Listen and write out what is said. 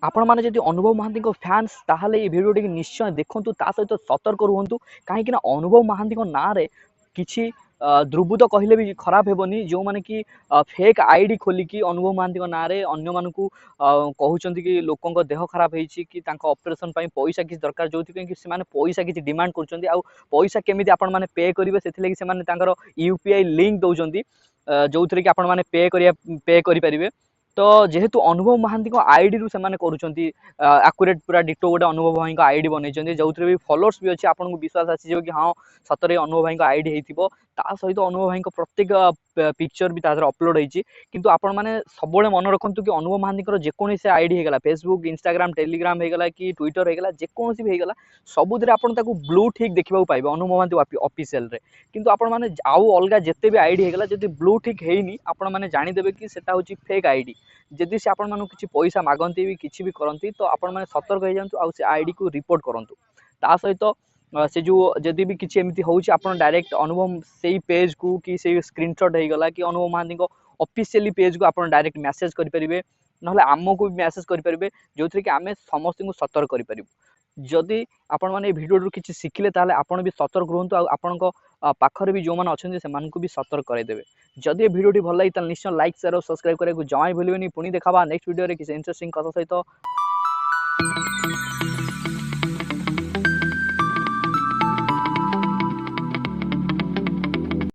आपण मैंने जदि अनुभव महांती फैंस ताहले ये भिडियो टी निश्चय देखु ता सहित सतर्क रुहतु कहीं अनुभव महांती ना रे किछि दुर्बृत्त कहले भी खराब हेबनी जो माने कि फेक आईडी खोलिकी अनुभव महांती ना रे अन्य मानकु कहउचंती कि लोकंक देह खराब हेछि कि तांको ऑपरेशन पई पैसा किछ दरकार जोथि कि से माने पैसा किछ डिमांड करचंती आ पैसा केमिति आपण माने पे करिवे सेथि लागि से माने तांकर यूपीआई लिंक दउचंती जोथि कि आपण माने पे करि परिबे। तो जेहेतु अनुभव महांती आईडी रु से करुँच आकुरेट पूरा डिटो गोटे अनुभव भाई आईडी बनई जो भी फॉलोअर्स भी अच्छे आपको विश्वास आसीज कि हाँ सतरे अनुभव भाई आईडी हो सहित अनुभव भाई प्रत्येक पिक्चर भी अपलोड होती किंतु आपण मैंने सब मन रखु कि अनुभव महांती जेकोसी आईडी होगा फेसबुक इंस्टाग्राम टेलीग्राम होगा कि ट्विटर होगा जेकोसी भी होगा सबुद ब्लू टिक देखा पाइबे अनुभव महांती ऑफिशियल रे किंतु आपण माने आउ अलग जिते भी आईडी होगा जब ब्लू टिक हैनी आपण माने जानिदेबे कि सेटा होची फेक आईडी जदि से आपण मानू किछि पैसा मागंती भी किछि भी करंती तो आपण माने सतर्क हो जांतु आ से आईडी को रिपोर्ट करंतु ता सहित से जो जदि भी किछि एमिति होउछि आपण डायरेक्ट अनुभव सेही पेज को कि से स्क्रीनशॉट हे गला कि अनुभव महांती को ऑफिशियली पेज को आपण डायरेक्ट मेसेज करि परिबे नहले आमको भी मेसेज करि परिबे जोथि कि आमे समस्त को सतर्क करि परिबु। जदि आपण माने भिडियो रु किछि सिखिले ताले आपण भी सतर्क रहंतु आ आपण को पाखरे भी जो माने अछन से मान को भी सतर्क करे देबे। जदि भिडियो भल लगी ताले निश्चय लाइक शेयर और सब्सक्राइब करे को जमाई भूलिबेनी पुणी देखाबा नेक्स्ट वीडियो रे किसी इंटरेस्टिंग कथा सहित।